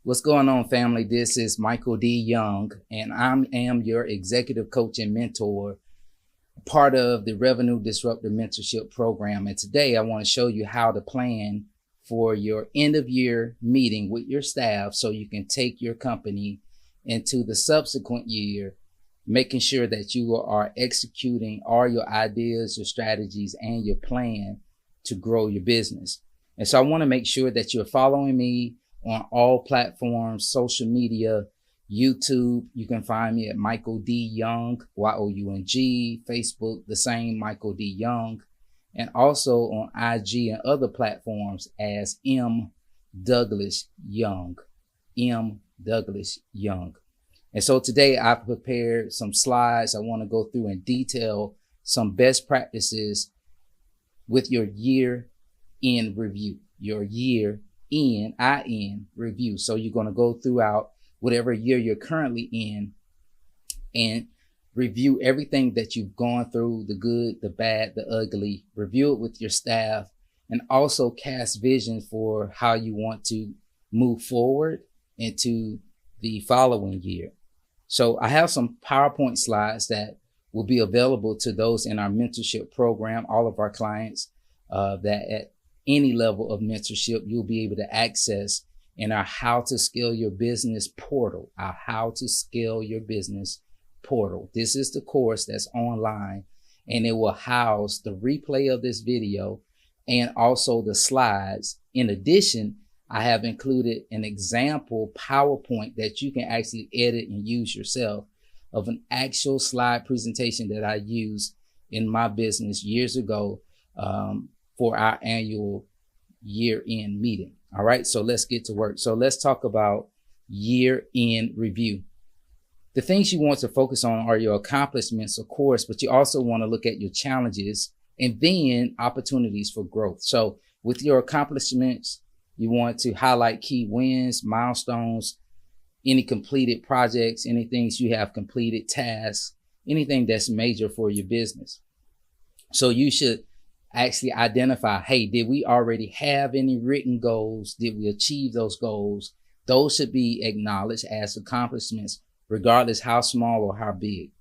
What's going on, family? This is Michael D. Young, and I am your executive coach and mentor, part of the Revenue Disruptor Mentorship Program. And today I want to show you how to plan for your end of year meeting with your staff so you can take your company into the subsequent year, making sure that you are executing all your ideas, your strategies, and your plan to grow your business. And so I want to make sure that you're following me on all platforms, social media, YouTube. You can find me at Michael D. Young, Y-O-U-N-G, Facebook, the same, Michael D. Young, and also on IG and other platforms as M. Douglas Young, M. Douglas Young. And so today I've prepared some slides. I want to go through in detail some best practices with your year-end review, your year-end review. So you're going to go throughout whatever year you're currently in and review everything that you've gone through, the good, the bad, the ugly, review it with your staff, and also cast vision for how you want to move forward into the following year. So I have some PowerPoint slides that will be available to those in our mentorship program, all of our clients that at any level of mentorship, you'll be able to access in our How to Scale Your Business portal, our How to Scale Your Business portal. This is the course that's online, and it will house the replay of this video and also the slides. In addition, I have included an example PowerPoint that you can actually edit and use yourself of an actual slide presentation that I used in my business years ago for our annual year-end meeting. All right, so let's get to work. So let's talk about year-end review. The things you want to focus on are your accomplishments, of course, but you also want to look at your challenges and then opportunities for growth. So with your accomplishments, you want to highlight key wins, milestones, any completed projects, any things you have completed, tasks, anything that's major for your business. So you should actually identify, hey, did we already have any written goals? Did we achieve those goals? Those should be acknowledged as accomplishments, regardless how small or how big.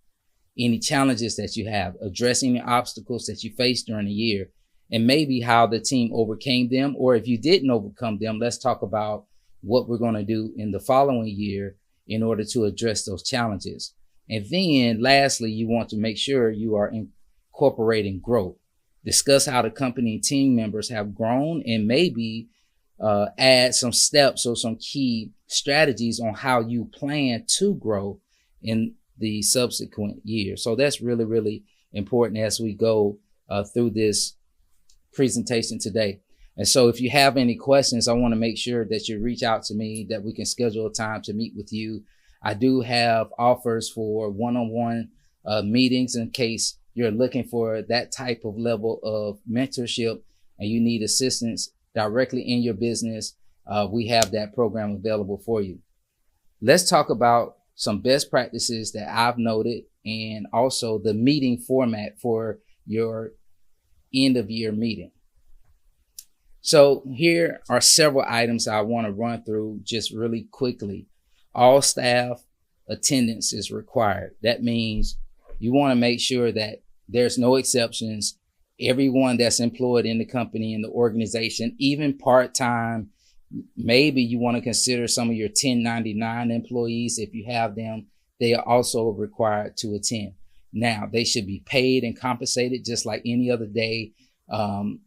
Any challenges that you have, addressing the obstacles that you faced during the year, and maybe how the team overcame them, or if you didn't overcome them, let's talk about what we're going to do in the following year in order to address those challenges. And then lastly, you want to make sure you are incorporating growth. Discuss how the company and team members have grown, and maybe add some steps or some key strategies on how you plan to grow in the subsequent year. So that's really, really important as we go through this presentation today. And so if you have any questions, I want to make sure that you reach out to me, that we can schedule a time to meet with you. I do have offers for one-on-one meetings in case you're looking for that type of level of mentorship and you need assistance directly in your business. We have that program available for you. Let's talk about some best practices that I've noted and also the meeting format for your end of year meeting. So here are several items I want to run through just really quickly. All staff attendance is required. That means you want to make sure that there's no exceptions. Everyone that's employed in the company, in the organization, even part-time, maybe you want to consider some of your 1099 employees. If you have them, they are also required to attend. Now, they should be paid and compensated just like any other day.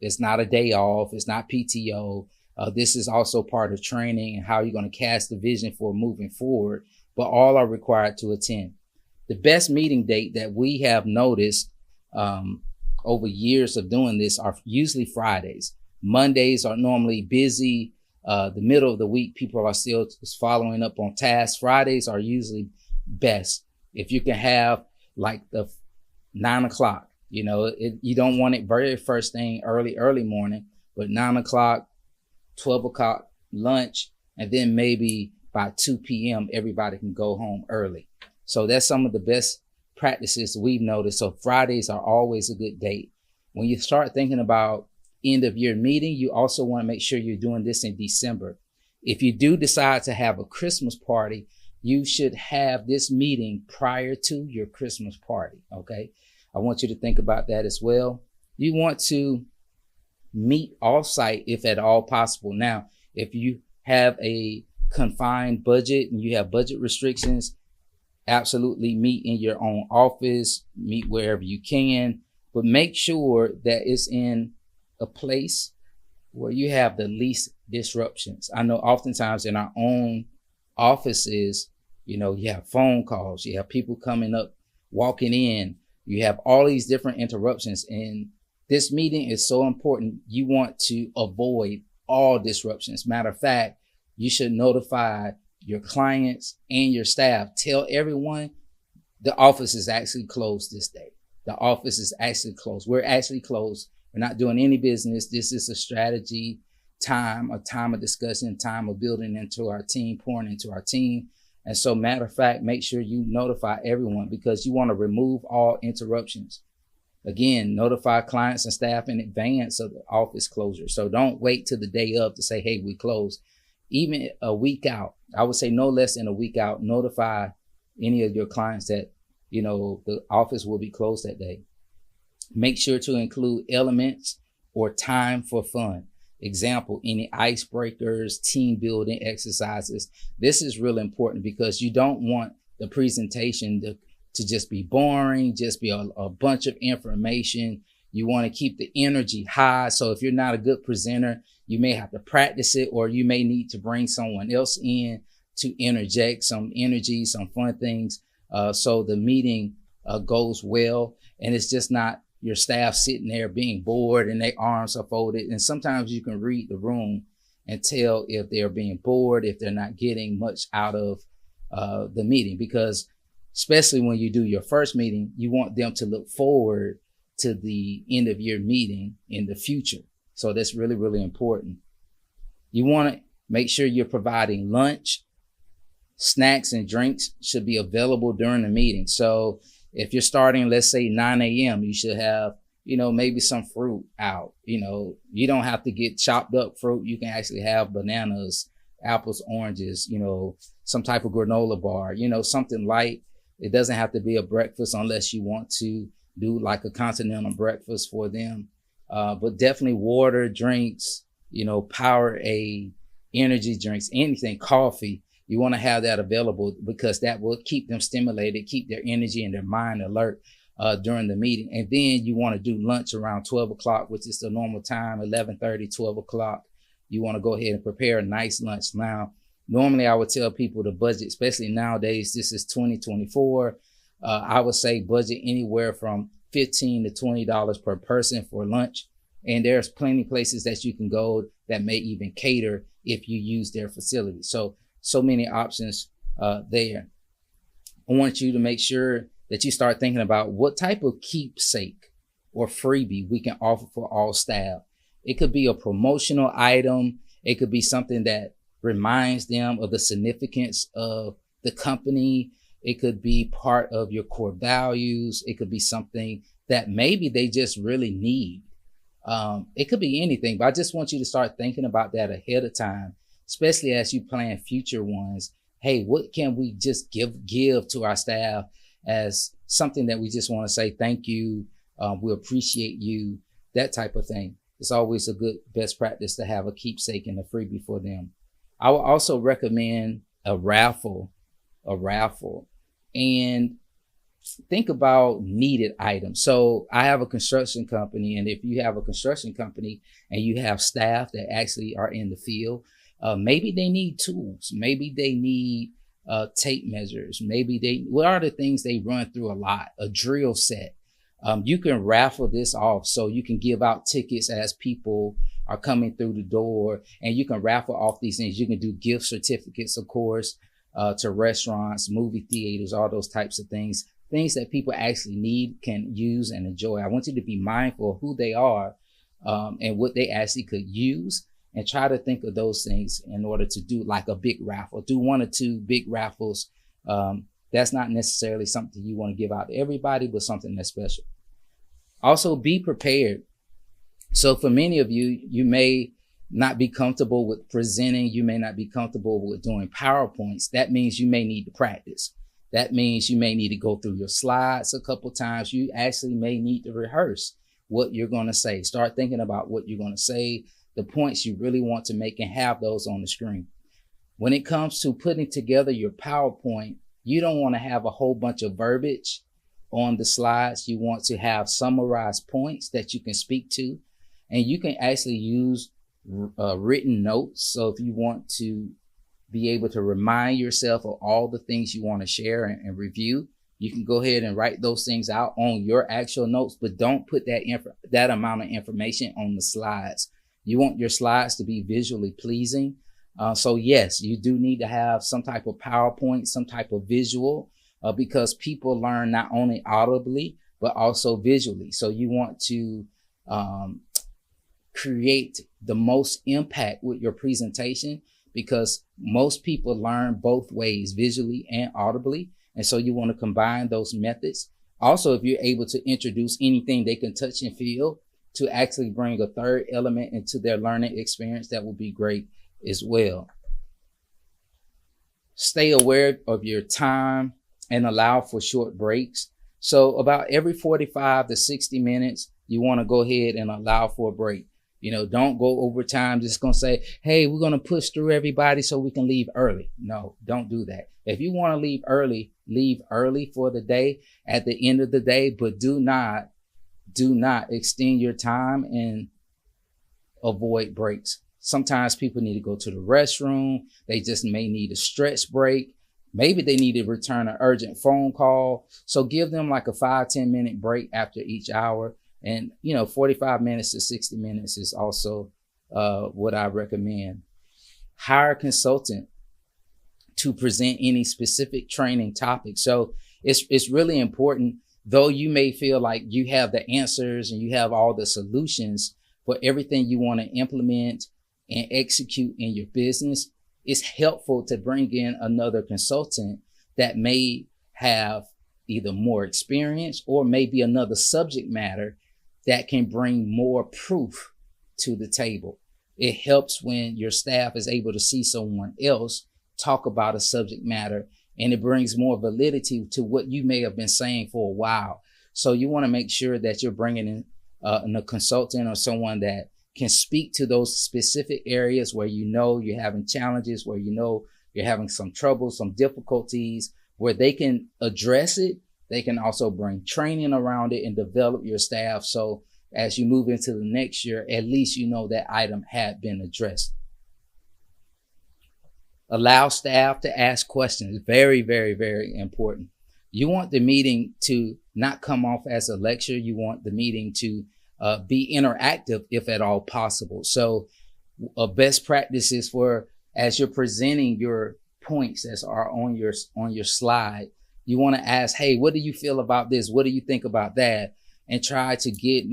It's not a day off. It's not PTO. This is also part of training and how you're going to cast the vision for moving forward, but all are required to attend. The best meeting date that we have noticed over years of doing this are usually Fridays. Mondays are normally busy. The middle of the week, people are still following up on tasks. Fridays are usually best. If you can have like the 9 o'clock, you don't want it very first thing early morning, but 9 o'clock, 12 o'clock lunch, and then maybe by 2 p.m. everybody can go home early. So that's some of the best practices we've noticed. So Fridays are always a good date. When you start thinking about end of year meeting, you also want to make sure you're doing this in December. If you do decide to have a Christmas party, you should have this meeting prior to your Christmas party. Okay. I want you to think about that as well. You want to meet off-site if at all possible. Now, if you have a confined budget and you have budget restrictions, absolutely meet in your own office, meet wherever you can, but make sure that it's in a place where you have the least disruptions. I know oftentimes in our own offices, you have phone calls, you have people coming up, walking in, you have all these different interruptions. And this meeting is so important. You want to avoid all disruptions. Matter of fact, you should notify your clients and your staff. Tell everyone the office is actually closed this day. The office is actually closed. We're actually closed. We're not doing any business. This is a strategy time, a time of discussion, time of building into our team, pouring into our team. And so, matter of fact, make sure you notify everyone because you want to remove all interruptions. Again, notify clients and staff in advance of the office closure. So don't wait till the day of to say, hey, we closed. Even a week out, I would say no less than a week out, notify any of your clients that, the office will be closed that day. Make sure to include elements or time for fun. Example, any icebreakers, team building exercises. This is really important because you don't want the presentation to just be boring, just be a bunch of information. You want to keep the energy high. So if you're not a good presenter, you may have to practice it, or you may need to bring someone else in to interject some energy, some fun things. So the meeting goes well, and it's just not your staff sitting there being bored and their arms are folded. And sometimes you can read the room and tell if they're being bored, if they're not getting much out of the meeting, because especially when you do your first meeting, you want them to look forward to the end of year meeting in the future. So that's really, really important. You want to make sure you're providing lunch. Snacks and drinks should be available during the meeting. So if you're starting, let's say 9 a.m., you should have, maybe some fruit out. You don't have to get chopped up fruit. You can actually have bananas, apples, oranges, some type of granola bar, something light. It doesn't have to be a breakfast unless you want to do like a continental breakfast for them. But definitely water, drinks, Powerade, energy drinks, anything, coffee. You want to have that available because that will keep them stimulated, keep their energy and their mind alert during the meeting. And then you want to do lunch around 12 o'clock, which is the normal time, 11:30, 12 o'clock. You want to go ahead and prepare a nice lunch. Now, normally I would tell people to budget, especially nowadays, this is 2024. I would say budget anywhere from $15 to $20 per person for lunch. And there's plenty of places that you can go that may even cater if you use their facility. So many options there. I want you to make sure that you start thinking about what type of keepsake or freebie we can offer for all staff. It could be a promotional item. It could be something that reminds them of the significance of the company. It could be part of your core values. It could be something that maybe they just really need. It could be anything, but I just want you to start thinking about that ahead of time, especially as you plan future ones. Hey, what can we just give to our staff as something that we just want to say thank you, we appreciate you, that type of thing. It's always a good best practice to have a keepsake and a freebie for them. I will also recommend a raffle, and think about needed items. So I have a construction company, and if you have a construction company and you have staff that actually are in the field, maybe they need tools, maybe they need tape measures, what are the things they run through a lot? A drill set. You can raffle this off, so you can give out tickets as people are coming through the door, and you can raffle off these things. You can do gift certificates, of course, to restaurants, movie theaters, all those types of things that people actually need, can use and enjoy. I want you to be mindful of who they are and what they actually could use, and try to think of those things in order to do like a big raffle. Do 1 or 2 big raffles. That's not necessarily something you want to give out to everybody, but something that's special. Also, be prepared. So for many of you, you may not be comfortable with presenting. You may not be comfortable with doing PowerPoints. That means you may need to practice. That means you may need to go through your slides a couple times. You actually may need to rehearse what you're going to say. Start thinking about what you're going to say, the points you really want to make, and have those on the screen. When it comes to putting together your PowerPoint, you don't want to have a whole bunch of verbiage on the slides. You want to have summarized points that you can speak to, and you can actually use written notes. So if you want to be able to remind yourself of all the things you want to share and review, you can go ahead and write those things out on your actual notes, but don't put that amount of information on the slides. You want your slides to be visually pleasing. So yes, you do need to have some type of PowerPoint, some type of visual, because people learn not only audibly, but also visually. So you want to create the most impact with your presentation, because most people learn both ways, visually and audibly. And so you want to combine those methods. Also, if you're able to introduce anything they can touch and feel to actually bring a third element into their learning experience, that will be great as well. Stay aware of your time and allow for short breaks. So about every 45 to 60 minutes, you want to go ahead and allow for a break. Don't go over time. Just going to say, hey, we're going to push through everybody so we can leave early. No, don't do that. If you want to leave early for the day at the end of the day, but do not extend your time and avoid breaks. Sometimes people need to go to the restroom. They just may need a stretch break. Maybe they need to return an urgent phone call. So give them like a 5-10 minute break after each hour. And, 45 minutes to 60 minutes is also what I recommend. Hire a consultant to present any specific training topic. So it's really important, though you may feel like you have the answers and you have all the solutions for everything you want to implement and execute in your business. It's helpful to bring in another consultant that may have either more experience or maybe another subject matter that can bring more proof to the table. It helps when your staff is able to see someone else talk about a subject matter, and it brings more validity to what you may have been saying for a while. So you want to make sure that you're bringing in a consultant or someone that can speak to those specific areas where you're having challenges, where you're having some trouble, some difficulties, where they can address it. They can also bring training around it and develop your staff. So as you move into the next year, at least that item had been addressed. Allow staff to ask questions. Very, very, very important. You want the meeting to not come off as a lecture. You want the meeting to be interactive if at all possible. So a best practice is as you're presenting your points that are on your slide, you want to ask, hey, what do you feel about this? What do you think about that? And try to get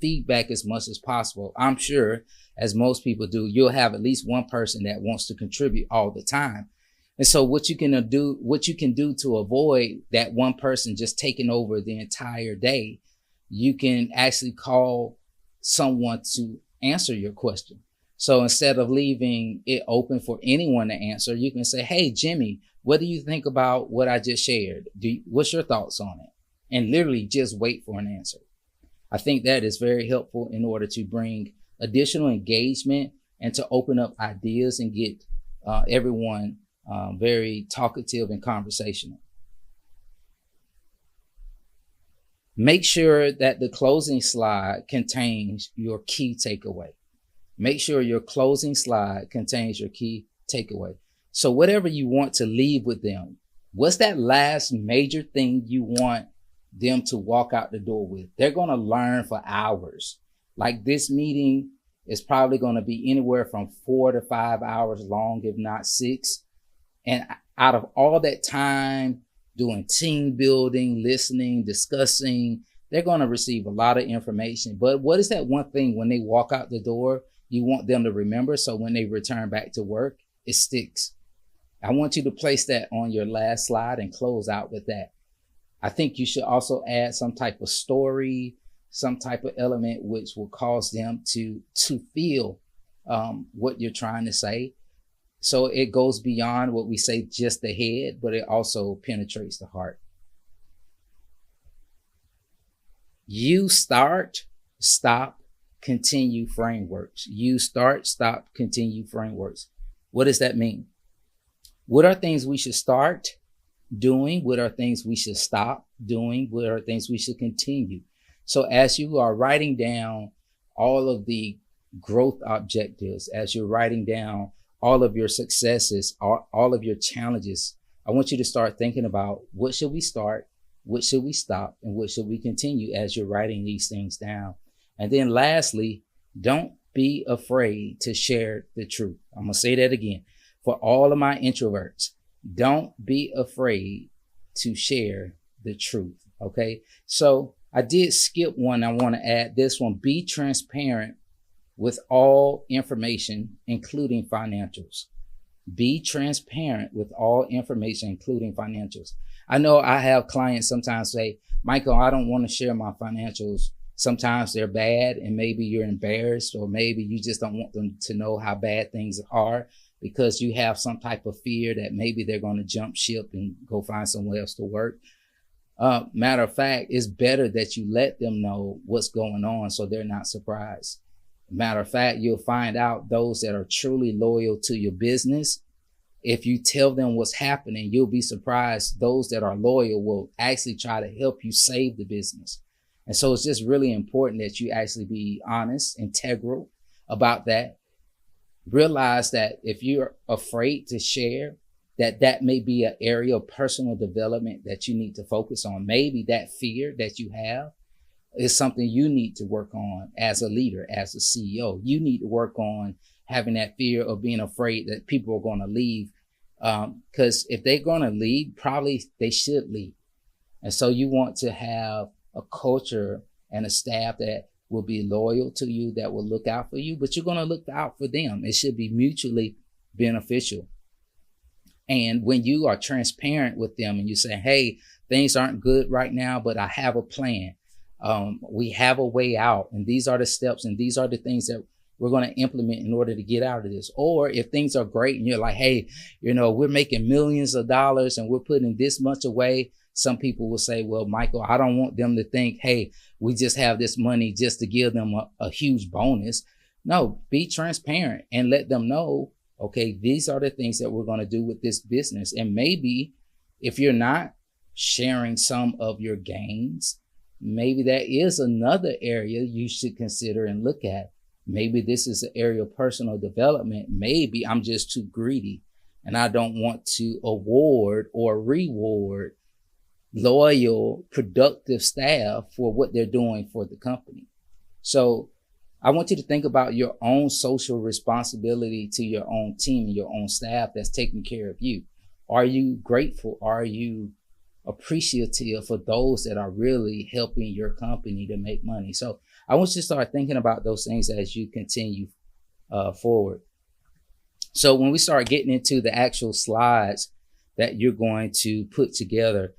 feedback as much as possible. I'm sure, as most people do, you'll have at least one person that wants to contribute all the time. And so what you can do to avoid that one person just taking over the entire day, you can actually call someone to answer your question. So instead of leaving it open for anyone to answer, you can say, hey, Jimmy, what do you think about what I just shared? What's your thoughts on it? And literally just wait for an answer. I think that is very helpful in order to bring additional engagement and to open up ideas and get everyone very talkative and conversational. Make sure that the closing slide contains your key takeaway. Make sure your closing slide contains your key takeaway. So whatever you want to leave with them, what's that last major thing you want them to walk out the door with? They're going to learn for hours. Like this meeting is probably going to be anywhere from 4 to 5 hours long, if not 6. And out of all that time doing team building, listening, discussing, they're going to receive a lot of information. But what is that one thing when they walk out the door, you want them to remember, so when they return back to work, it sticks? I want you to place that on your last slide and close out with that. I think you should also add some type of story, some type of element which will cause them to feel what you're trying to say. So it goes beyond what we say just the head, but it also penetrates the heart. You start, stop, continue frameworks. You start, stop, continue frameworks. What does that mean? What are things we should start doing? What are things we should stop doing? What are things we should continue? So as you are writing down all of the growth objectives, as you're writing down all of your successes, all of your challenges, I want you to start thinking about what should we start, what should we stop, and what should we continue as you're writing these things down. And then lastly, don't be afraid to share the truth. I'm going to say that again. For all of my introverts, don't be afraid to share the truth. Okay. So I did skip one. I want to add this one. Be transparent with all information, including financials. Be transparent with all information, including financials. I know I have clients sometimes say, Michael, I don't want to share my financials. Sometimes they're bad and maybe you're embarrassed, or maybe you just don't want them to know how bad things are because you have some type of fear that maybe they're going to jump ship and go find somewhere else to work. Matter of fact, it's better that you let them know what's going on so they're not surprised. Matter of fact, you'll find out those that are truly loyal to your business. If you tell them what's happening, you'll be surprised. Those that are loyal will actually try to help you save the business. And so it's just really important that you actually be honest, integral about that. Realize that if you're afraid to share, that may be an area of personal development that you need to focus on. Maybe that fear that you have is something you need to work on as a leader, as a CEO. You need to work on having that fear of being afraid that people are going to leave. Because if they're going to leave, probably they should leave. And so you want to have a culture and a staff that will be loyal to you, that will look out for you, but you're going to look out for them. It should be mutually beneficial. And when you are transparent with them and you say, hey, things aren't good right now, but I have a plan. We have a way out, and these are the steps, and these are the things that we're going to implement in order to get out of this. Or if things are great and you're like, hey, we're making millions of dollars and we're putting this much away. Some people will say, well, Michael, I don't want them to think, hey, we just have this money just to give them a huge bonus. No, be transparent and let them know, okay, these are the things that we're going to do with this business. And maybe if you're not sharing some of your gains, maybe that is another area you should consider and look at. Maybe this is an area of personal development. Maybe I'm just too greedy and I don't want to award or reward loyal, productive staff for what they're doing for the company. So I want you to think about your own social responsibility to your own team and your own staff that's taking care of you. Are you grateful? Are you appreciative for those that are really helping your company to make money? So I want you to start thinking about those things as you continue forward. So when we start getting into the actual slides that you're going to put together,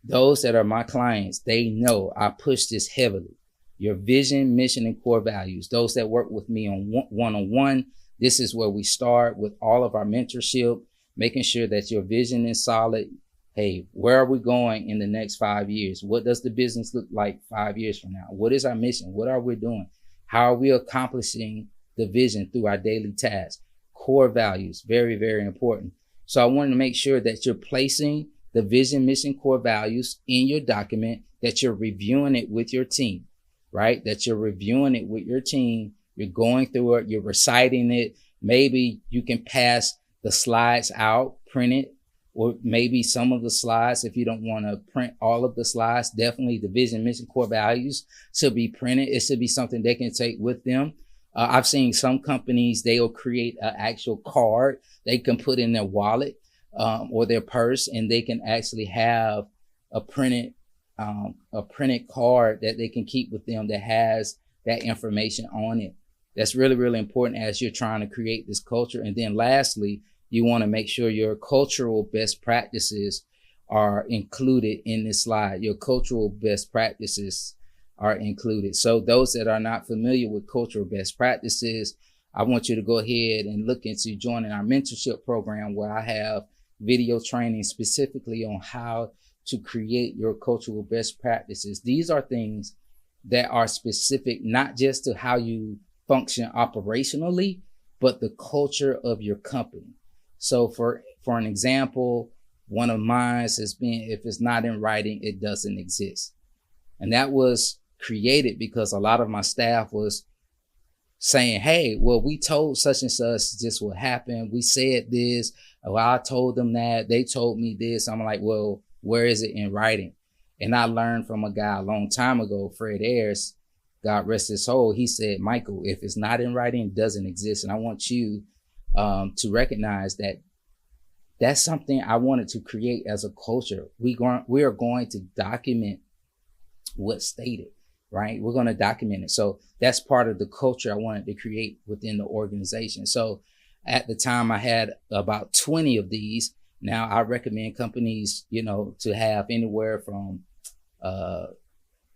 those that are my clients, they know I push this heavily. Your vision, mission, and core values. Those that work with me on one-on-one, this is where we start with all of our mentorship, making sure that your vision is solid. Hey, where are we going in the next 5 years? What does the business look like 5 years from now? What is our mission? What are we doing? How are we accomplishing the vision through our daily tasks? Core values, very, very important. So I wanted to make sure that you're placing the vision, mission, core values in your document, that you're reviewing it with your team, right? That you're reviewing it with your team. You're going through it. You're reciting it. Maybe you can pass the slides out, print it, or maybe some of the slides, if you don't want to print all of the slides, definitely the vision, mission, core values should be printed. It should be something they can take with them. I've seen some companies, they'll create an actual card they can put in their wallet or their purse, and they can actually have a printed card that they can keep with them that has that information on it. That's really, really important as you're trying to create this culture. And then lastly, you want to make sure your cultural best practices are included in this slide. Your cultural best practices are included. So those that are not familiar with cultural best practices, I want you to go ahead and look into joining our mentorship program, where I have video training specifically on how to create your cultural best practices. These are things that are specific, not just to how you function operationally, but the culture of your company. So for an example, one of mine has been, if it's not in writing, it doesn't exist. And that was created because a lot of my staff was saying, hey, well, we told such and such this would happen. We said this. Well, I told them that. They told me this. I'm like, well, where is it in writing? And I learned from a guy a long time ago, Fred Ayers, God rest his soul. He said, Michael, if it's not in writing, it doesn't exist. And I want you to recognize that that's something I wanted to create as a culture. We are going to document what's stated, right? We're going to document it. So that's part of the culture I wanted to create within the organization. So at the time I had about 20 of these. Now I recommend companies, to have anywhere from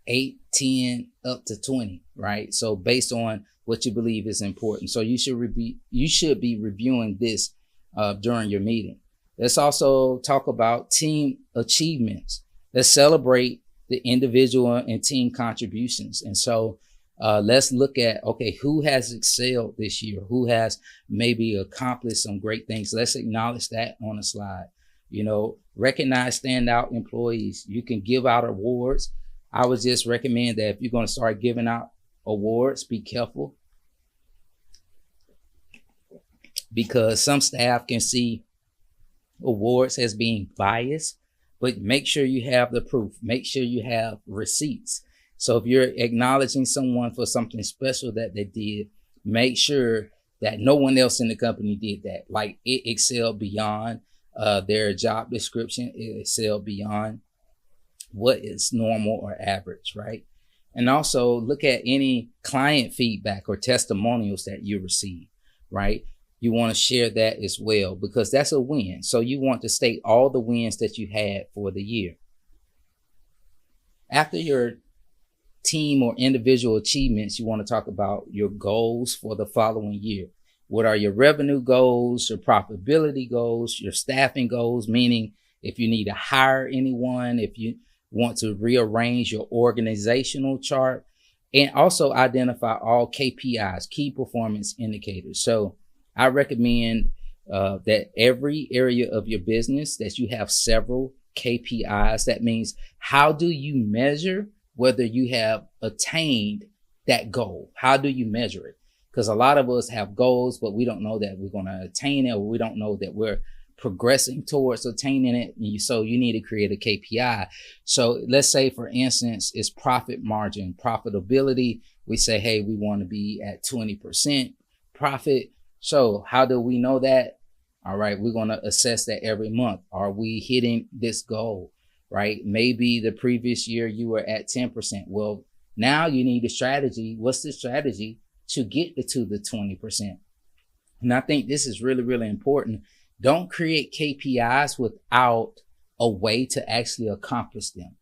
8, 10 up to 20, right? So based on what you believe is important. So you should be reviewing this during your meeting. Let's also talk about team achievements. Let's celebrate the individual and team contributions. And so let's look at, okay, who has excelled this year? Who has maybe accomplished some great things? Let's acknowledge that on the slide. Recognize standout employees. You can give out awards. I would just recommend that if you're going to start giving out awards, be careful, because some staff can see awards as being biased, but make sure you have the proof. Make sure you have receipts. So if you're acknowledging someone for something special that they did, make sure that no one else in the company did that. Like, it excelled beyond their job description. It excelled beyond what is normal or average, right? And also look at any client feedback or testimonials that you receive, right? You want to share that as well, because that's a win. So you want to state all the wins that you had for the year. After your team or individual achievements, you want to talk about your goals for the following year. What are your revenue goals, your profitability goals, your staffing goals, meaning if you need to hire anyone, if you want to rearrange your organizational chart, and also identify all KPIs, key performance indicators. So I recommend that every area of your business that you have several KPIs. That means, how do you measure whether you have attained that goal? How do you measure it? Because a lot of us have goals, but we don't know that we're going to attain it, or we don't know that we're progressing towards attaining it. So you need to create a KPI. So let's say, for instance, it's profit margin, profitability. We say, hey, we want to be at 20% profit. So how do we know that? All right, we're going to assess that every month. Are we hitting this goal, right? Maybe the previous year you were at 10%. Well, now you need a strategy. What's the strategy to get to the 20%? And I think this is really, really important. Don't create KPIs without a way to actually accomplish them.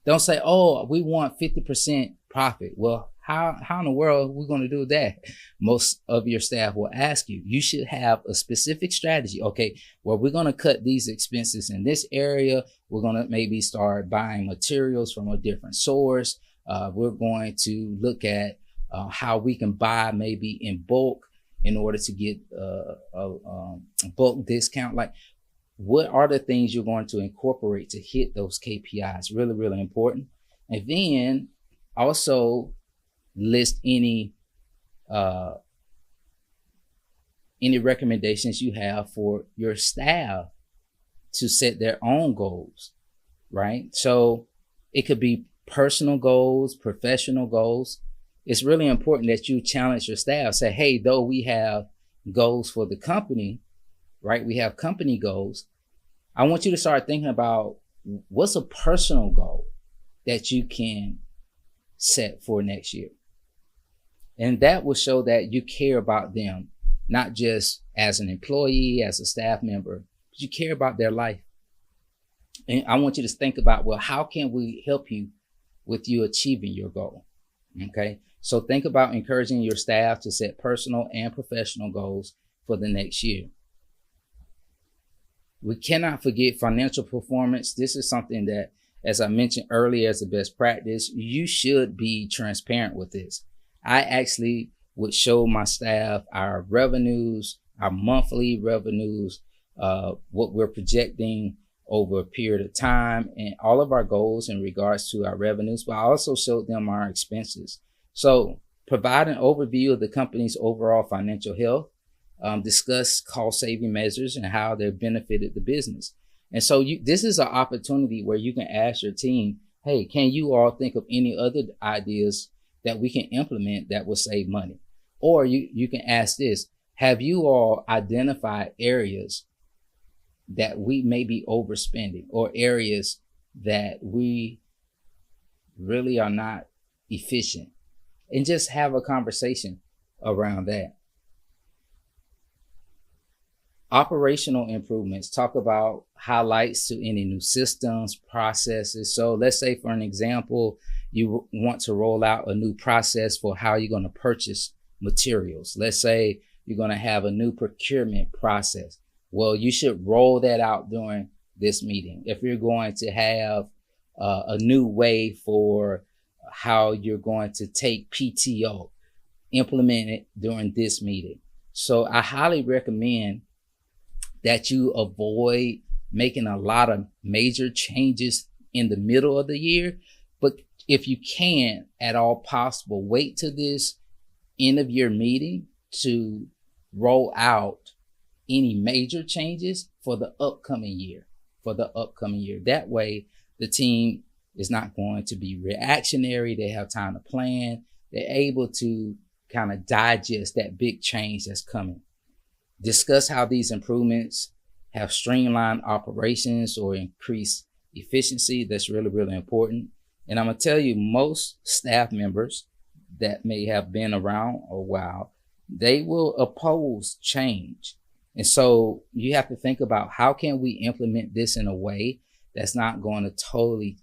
Don't say, oh, we want 50% profit. Well, how in the world are we going to do that? Most of your staff will ask you. You should have a specific strategy. Okay, well, we're going to cut these expenses in this area. We're going to maybe start buying materials from a different source. We're going to look at how we can buy maybe in bulk in order to get a bulk discount. Like, what are the things you're going to incorporate to hit those KPIs? Really, really important. And then also list any recommendations you have for your staff to set their own goals, right? So it could be personal goals, professional goals. It's really important that you challenge your staff. Say, hey, though we have goals for the company, right? We have company goals. I want you to start thinking about, what's a personal goal that you can set for next year. And that will show that you care about them, not just as an employee, as a staff member, but you care about their life. And I want you to think about, well, how can we help you with you achieving your goal? Okay. So think about encouraging your staff to set personal and professional goals for the next year. We cannot forget financial performance. This is something that, as I mentioned earlier, as a best practice, you should be transparent with this. I actually would show my staff our revenues, our monthly revenues, what we're projecting over a period of time, and all of our goals in regards to our revenues, but I also showed them our expenses. So provide an overview of the company's overall financial health, discuss cost saving measures and how they've benefited the business. And so this is an opportunity where you can ask your team, hey, can you all think of any other ideas that we can implement that will save money? Or you can ask this, have you all identified areas that we may be overspending or areas that we really are not efficient? And just have a conversation around that. Operational improvements, talk about highlights to any new systems, processes. So let's say, for an example, you want to roll out a new process for how you're going to purchase materials. Let's say you're going to have a new procurement process. Well, you should roll that out during this meeting. If you're going to have a new way for how you're going to take PTO, implement it during this meeting. So I highly recommend that you avoid making a lot of major changes in the middle of the year. But if you can, at all possible, wait to this end of year meeting to roll out any major changes for the upcoming year. That way, the team is not going to be reactionary. They have time to plan. They're able to kind of digest that big change that's coming. Discuss how these improvements have streamlined operations or increased efficiency. That's really, really important. And I'm going to tell you, most staff members that may have been around a while, they will oppose change. And so you have to think about, how can we implement this in a way that's not going to totally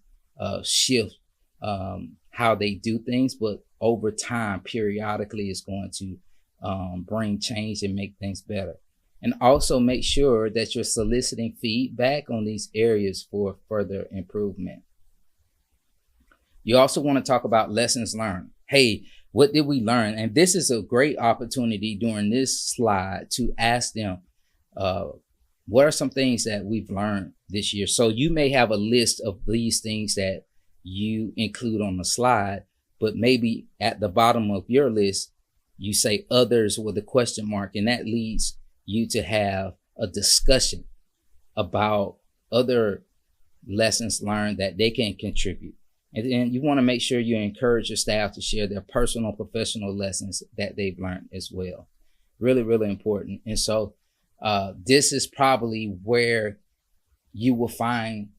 shift how they do things, but over time, periodically, is going to bring change and make things better. And also make sure that you're soliciting feedback on these areas for further improvement. You also want to talk about lessons learned. Hey, what did we learn? And this is a great opportunity during this slide to ask them, what are some things that we've learned this year? So you may have a list of these things that you include on the slide, but maybe at the bottom of your list, you say others with a question mark, and that leads you to have a discussion about other lessons learned that they can contribute. And then you want to make sure you encourage your staff to share their personal, professional lessons that they've learned as well. Really, really important. And so this is probably where you will find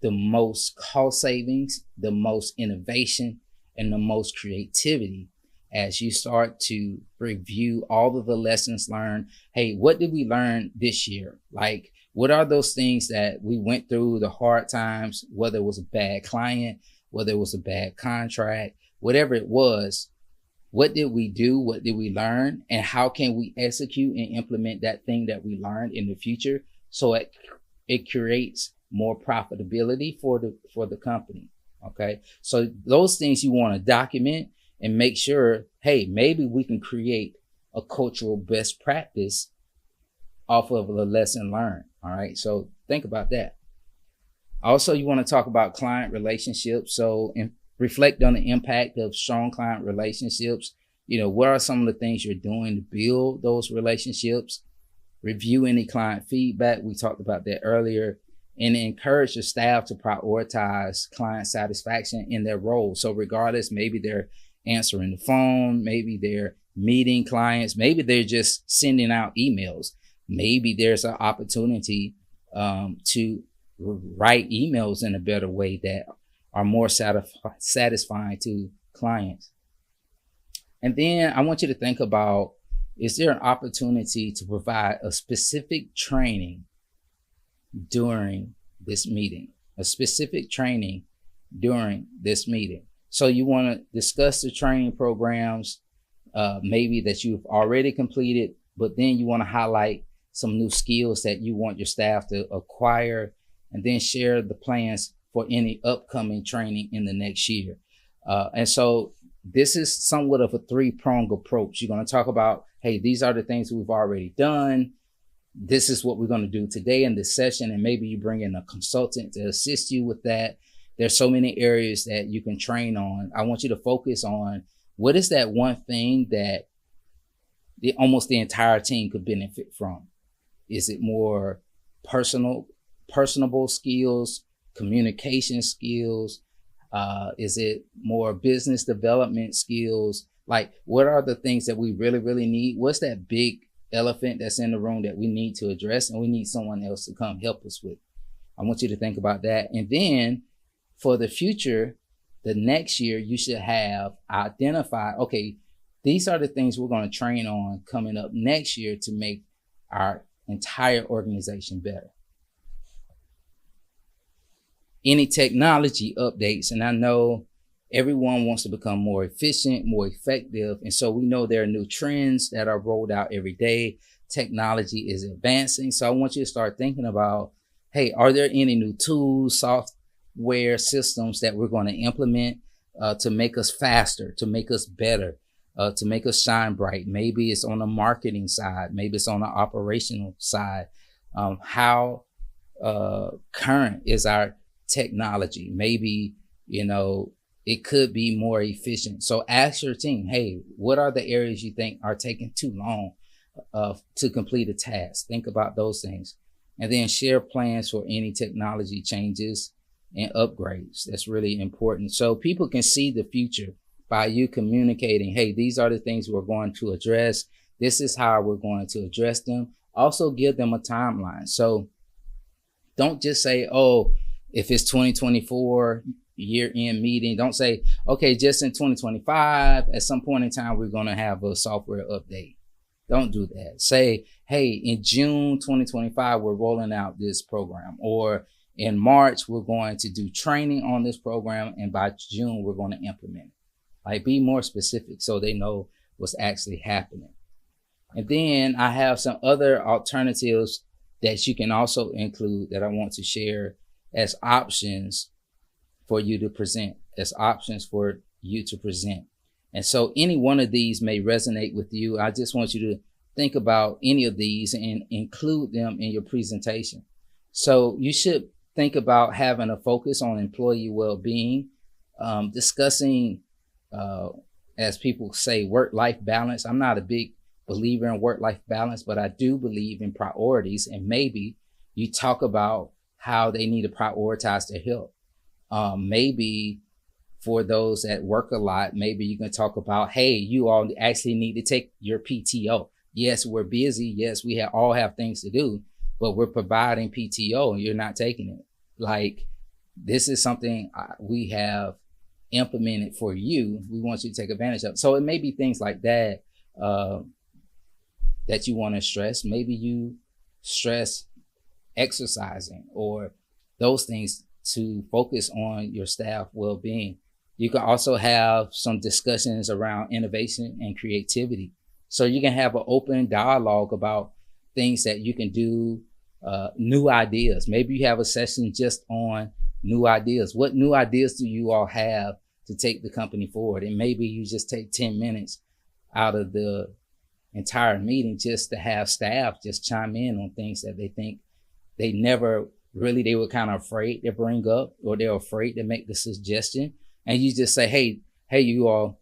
the most cost savings, the most innovation, and the most creativity as you start to review all of the lessons learned. Hey, what did we learn this year? Like, what are those things that we went through, the hard times, whether it was a bad client, whether it was a bad contract, whatever it was, what did we do? What did we learn? And how can we execute and implement that thing that we learned in the future so it creates more profitability for the company? Okay. So those things you want to document and make sure, hey, maybe we can create a cultural best practice off of the lesson learned. All right. So think about that. Also, you want to talk about client relationships. So reflect on the impact of strong client relationships. You know, what are some of the things you're doing to build those relationships? Review any client feedback. We talked about that earlier. And encourage your staff to prioritize client satisfaction in their role. So regardless, maybe they're answering the phone, maybe they're meeting clients, maybe they're just sending out emails. Maybe there's an opportunity to write emails in a better way that are more satisfying to clients. And then I want you to think about, is there an opportunity to provide a specific training during this meeting? A specific training during this meeting. So you want to discuss the training programs, maybe that you've already completed, but then you want to highlight some new skills that you want your staff to acquire, and then share the plans for any upcoming training in the next year. And so this is somewhat of a three-pronged approach. You're going to talk about, hey, these are the things we've already done. This is what we're going to do today in this session. And maybe you bring in a consultant to assist you with that. There's so many areas that you can train on. I want you to focus on what is that one thing that almost the entire team could benefit from. Is it more personable skills, communication skills? Is it more business development skills? Like, what are the things that we really, really need? What's that big elephant that's in the room that we need to address, and we need someone else to come help us with? I want you to think about that. And then for the future, the next year, you should have identified, okay, these are the things we're going to train on coming up next year to make our entire organization better. Any technology updates, and I know everyone wants to become more efficient, more effective, and so we know there are new trends that are rolled out every day. Technology is advancing, so I want you to start thinking about, hey, are there any new tools, software systems that we're going to implement to make us faster, to make us better, to make us shine bright? Maybe it's on the marketing side, maybe it's on the operational side. How current is our technology? Maybe, it could be more efficient. So ask your team, hey, what are the areas you think are taking too long to complete a task? Think about those things. And then share plans for any technology changes and upgrades. That's really important. So people can see the future by you communicating, hey, these are the things we're going to address. This is how we're going to address them. Also give them a timeline. So don't just say, oh, if it's 2024 year-end meeting, don't say, okay, just in 2025, at some point in time, we're going to have a software update. Don't do that. Say, hey, in June 2025, we're rolling out this program. Or in March, we're going to do training on this program. And by June, we're going to implement it. Like, be more specific so they know what's actually happening. And then I have some other alternatives that you can also include that I want to share as options for you to present, And so any one of these may resonate with you. I just want you to think about any of these and include them in your presentation. So you should think about having a focus on employee well-being, discussing, as people say, work-life balance. I'm not a big believer in work-life balance, but I do believe in priorities. And maybe you talk about how they need to prioritize their health. Maybe for those that work a lot, maybe you can talk about, hey, you all actually need to take your PTO. Yes, we're busy. Yes, we all have things to do, but we're providing PTO and you're not taking it. Like, this is something we have implemented for you. We want you to take advantage of. So it may be things like that that you want to stress. Maybe you stress exercising or those things to focus on your staff well-being. You can also have some discussions around innovation and creativity. So you can have an open dialogue about things that you can do, new ideas. Maybe you have a session just on new ideas. What new ideas do you all have to take the company forward? And maybe you just take 10 minutes out of the entire meeting just to have staff just chime in on things that they think they were kind of afraid to bring up, or they're afraid to make the suggestion. And you just say, hey, you all,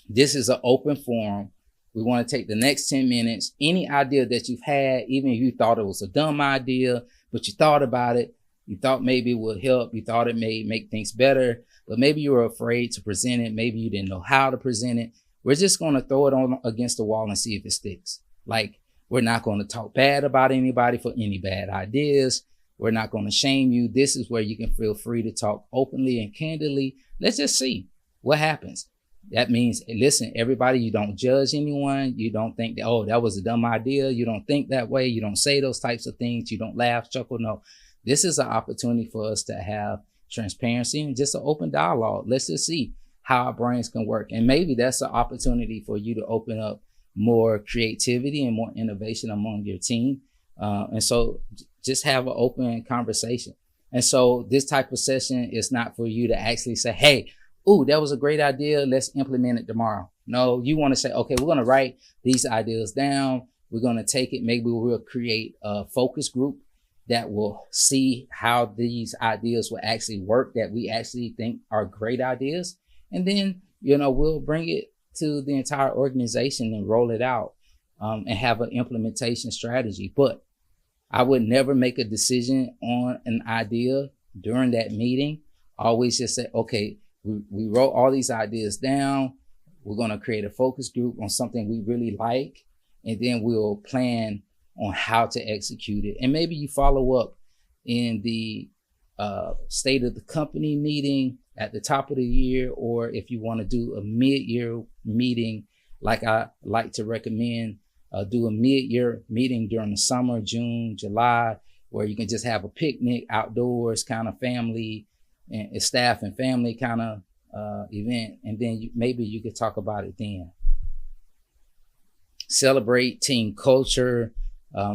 this is an open forum. We want to take the next 10 minutes. Any idea that you've had, even if you thought it was a dumb idea, but you thought about it, you thought maybe it would help, you thought it may make things better, but maybe you were afraid to present it. Maybe you didn't know how to present it. We're just going to throw it on against the wall and see if it sticks. Like, we're not going to talk bad about anybody for any bad ideas. We're not going to shame you. This is where you can feel free to talk openly and candidly. Let's just see what happens. That means, listen, everybody, you don't judge anyone. You don't think that, oh, that was a dumb idea. You don't think that way. You don't say those types of things. You don't laugh, chuckle. No, this is an opportunity for us to have transparency and just an open dialogue. Let's just see. how our brains can work. And maybe that's an opportunity for you to open up more creativity and more innovation among your team. And so just have an open conversation. And so this type of session is not for you to actually say, hey, ooh, that was a great idea. Let's implement it tomorrow. No, you want to say, okay, we're going to write these ideas down. We're going to take it. Maybe we'll create a focus group that will see how these ideas will actually work, that we actually think are great ideas. And then, we'll bring it to the entire organization and roll it out and have an implementation strategy. But I would never make a decision on an idea during that meeting. I always just say, okay, we wrote all these ideas down. We're going to create a focus group on something we really like, and then we'll plan on how to execute it. And maybe you follow up in the state of the company meeting at the top of the year, or if you want to do a mid-year meeting, like I like to recommend, do a mid-year meeting during the summer, June, July, where you can just have a picnic outdoors, kind of family and staff and family kind of event. And then maybe you could talk about it then. Celebrate team culture.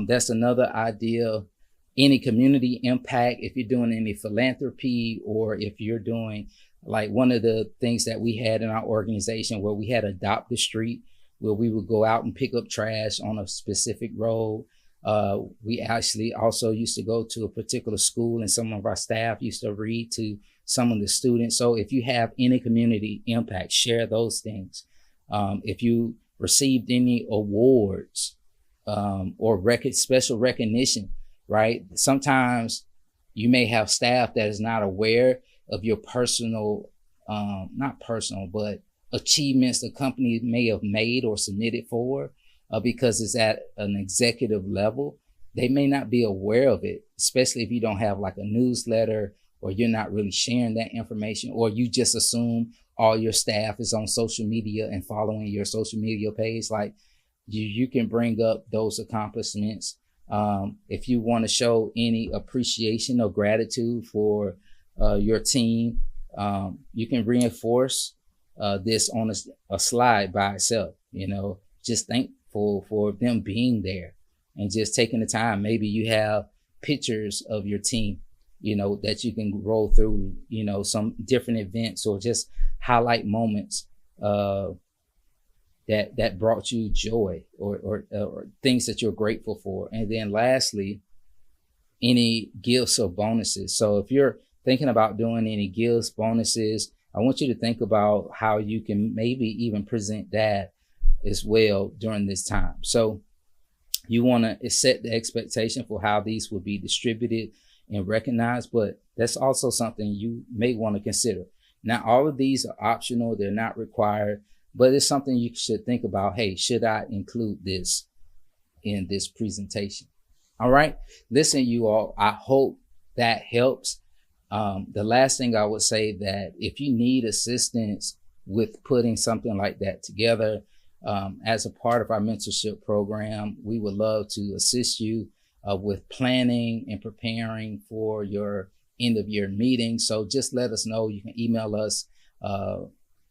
That's another idea. Any community impact, if you're doing any philanthropy, or if you're doing, like, one of the things that we had in our organization where we had Adopt the Street, where we would go out and pick up trash on a specific road. We actually also used to go to a particular school, and some of our staff used to read to some of the students. So if you have any community impact, share those things. If you received any awards or special recognition, right? Sometimes you may have staff that is not aware of your personal, not personal, but achievements the company may have made or submitted for, because it's at an executive level. They may not be aware of it, especially if you don't have like a newsletter, or you're not really sharing that information, or you just assume all your staff is on social media and following your social media page. Like, you can bring up those accomplishments. If you want to show any appreciation or gratitude for your team, you can reinforce this on a slide by itself. Just thankful for them being there and just taking the time. Maybe you have pictures of your team, that you can roll through, some different events, or just highlight moments that brought you joy, or things that you're grateful for. And then lastly, any gifts or bonuses. So if you're thinking about doing any gifts, bonuses, I want you to think about how you can maybe even present that as well during this time. So you want to set the expectation for how these will be distributed and recognized, but that's also something you may want to consider. Now, all of these are optional. They're not required, but it's something you should think about. Hey, should I include this in this presentation? All right. Listen, you all, I hope that helps. The last thing I would say, that if you need assistance with putting something like that together, as a part of our mentorship program, we would love to assist you with planning and preparing for your end of year meeting. So just let us know. You can email us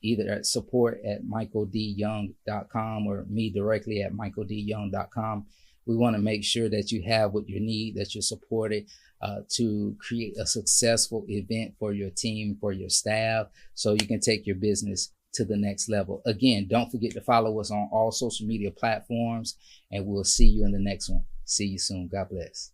either at support@michaeldyoung.com or me directly at michaeldyoung.com. We want to make sure that you have what you need, that you're supported to create a successful event for your team, for your staff, so you can take your business to the next level. Again, don't forget to follow us on all social media platforms, and we'll see you in the next one. See you soon. God bless.